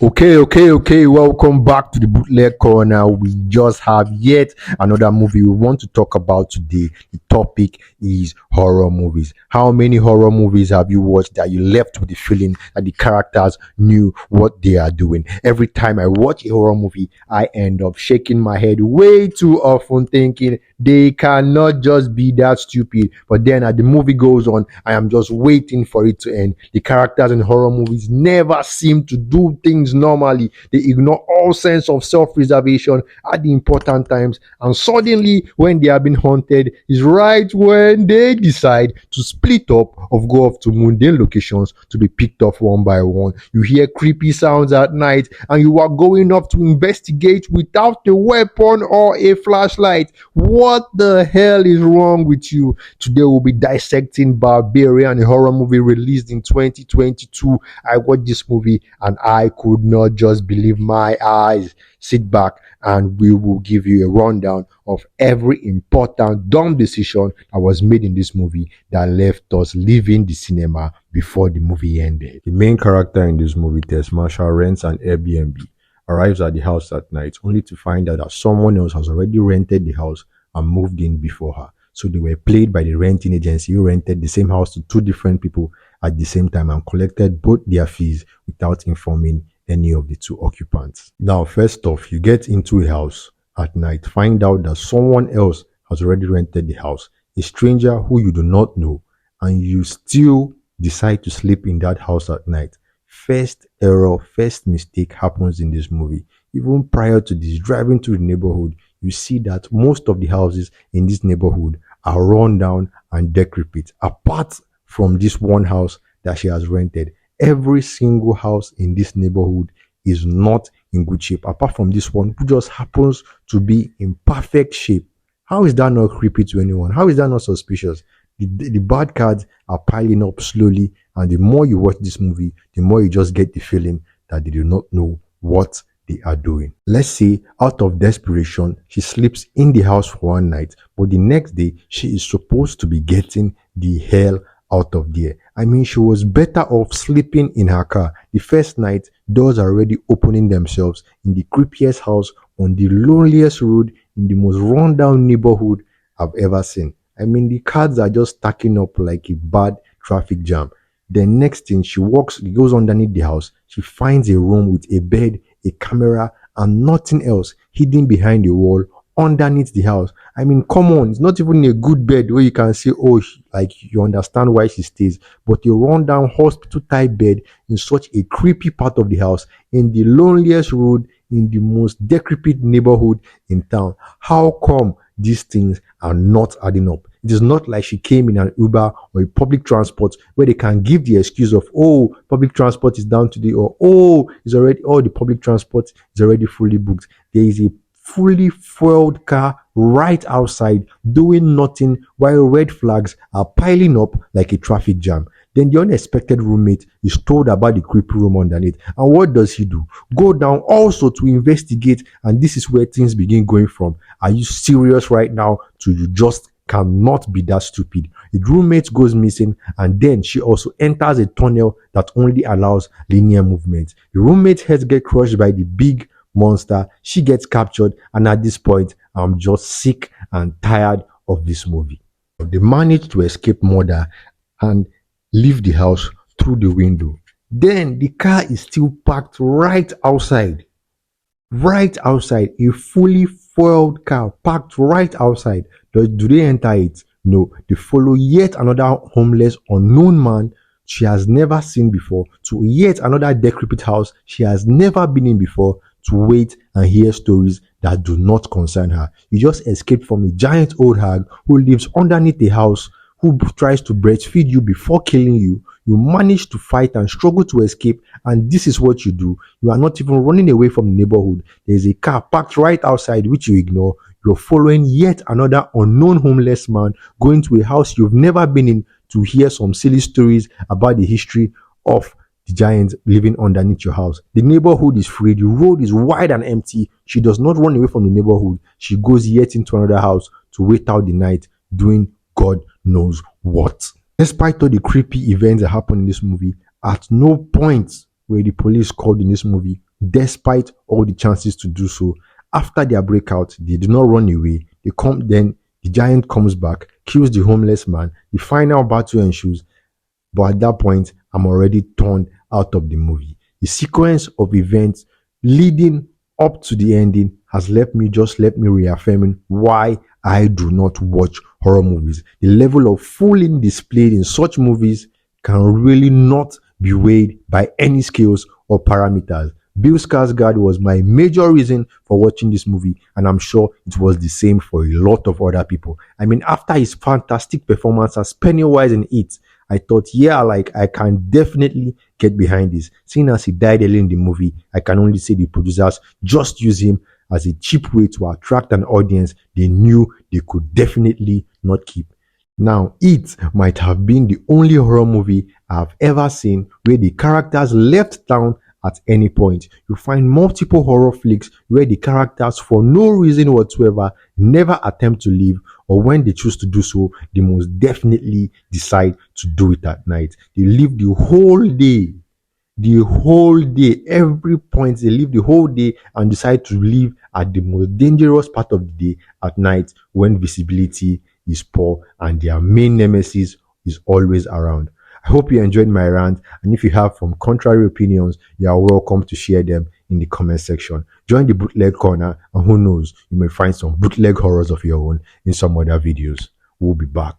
Okay. Welcome back to the Bootleg Corner. We just have yet another movie we want to talk about today. The topic is horror movies. How many horror movies have you watched that you left with the feeling that the characters knew what they are doing? Every time I watch a horror movie, I end up shaking my head way too often, thinking they cannot just be that stupid. But then as the movie goes on, I am just waiting for it to end. The characters in horror movies never seem to do things normally. They ignore all sense of self-preservation at the important times, and suddenly when they are being haunted is right when they decide to split up or go off to mundane locations to be picked off one by one. You hear creepy sounds at night and you are going up to investigate without a weapon or a flashlight. What the hell is wrong with you? Today we'll be dissecting Barbarian, a horror movie released in 2022. I watched this movie and I could not just believe my eyes. Sit back and we will give you a rundown of every important dumb decision that was made in this movie that left us leaving the cinema before the movie ended. The main character in this movie, Tess Marshall, rents an Airbnb, arrives at the house at night only to find out that someone else has already rented the house and moved in before her. So they were played by the renting agency who rented the same house to two different people at the same time and collected both their fees without informing any of the two occupants. Now, first off, you get into a house at night, find out that someone else has already rented the house, a stranger who you do not know, and you still decide to sleep in that house at night. First error, first mistake happens in this movie. Even prior to this, driving through the neighborhood, you see that most of the houses in this neighborhood are run down and decrepit. Apart from this one house that she has rented, every single house in this neighborhood is not in good shape, apart from this one who just happens to be in perfect shape. How is that not creepy to anyone? How is that not suspicious? The bad cards are piling up slowly, and the more you watch this movie, the more you just get the feeling that they do not know what they are doing. Let's say out of desperation, she sleeps in the house for one night, but the next day she is supposed to be getting the hell out of there. I mean, she was better off sleeping in her car. The first night, doors are already opening themselves in the creepiest house on the loneliest road in the most rundown neighborhood I've ever seen. I mean, the cards are just stacking up like a bad traffic jam. The next thing, she goes underneath the house. She finds a room with a bed, a camera, and nothing else hidden behind the wall underneath the house. I mean, come on, it's not even a good bed where you can say, oh, like you understand why she stays, but a rundown hospital type bed in such a creepy part of the house, in the loneliest road, in the most decrepit neighborhood in town. How come these things are not adding up? It is not like she came in an Uber or a public transport where they can give the excuse of, oh, public transport is down today, or the public transport is already fully booked. There is a fully fueled car right outside doing nothing while red flags are piling up like a traffic jam. Then the unexpected roommate is told about the creepy room underneath. And what does he do? Go down also to investigate, and this is where things begin going from. Are you serious right now? You just cannot be that stupid. The roommate goes missing, and then she also enters a tunnel that only allows linear movement. The roommate's head gets crushed by the big monster. She gets captured, and at this point, I'm just sick and tired of this movie. They manage to escape murder and leave the house through the window. Then the car is still parked right outside. Right outside, a fully fueled car parked right outside. Do they enter it? No. They follow yet another homeless unknown man she has never seen before to yet another decrepit house she has never been in before to wait and hear stories that do not concern her. You just escaped from a giant old hag who lives underneath the house, who tries to breastfeed you before killing you. You manage to fight and struggle to escape, and this is what you do. You are not even running away from the neighborhood. There is a car parked right outside which you ignore. You're following yet another unknown homeless man going to a house you've never been in to hear some silly stories about the history of the giants living underneath your house. The neighborhood is free. The road is wide and empty. She does not run away from the neighborhood. She goes yet into another house to wait out the night doing God knows what. Despite all the creepy events that happen in this movie, at no point were the police called in this movie despite all the chances to do so. After their breakout, they do not run away. They come then the giant comes back, kills the homeless man. The final battle ensues, but at that point, I'm already turned out of the movie. The sequence of events leading up to the ending has left me reaffirming why I do not watch horror movies. The level of fooling displayed in such movies can really not be weighed by any scales or parameters. Bill Skarsgård was my major reason for watching this movie, and I'm sure it was the same for a lot of other people. I mean, after his fantastic performance as Pennywise in It, I thought, yeah, like I can definitely get behind this. Seeing as he died early in the movie, I can only say the producers just use him as a cheap way to attract an audience they knew they could definitely not keep. Now, it might have been the only horror movie I've ever seen where the characters left town at any point. You find multiple horror flicks where the characters, for no reason whatsoever, never attempt to leave, or when they choose to do so, they most definitely decide to do it at night. They live the whole day, every point they live the whole day and decide to leave at the most dangerous part of the day at night when visibility is poor and their main nemesis is always around. I hope you enjoyed my rant, and if you have some contrary opinions, you are welcome to share them in the comment section. Join the bootleg corner, and who knows, you may find some bootleg horrors of your own in some other videos. We'll be back.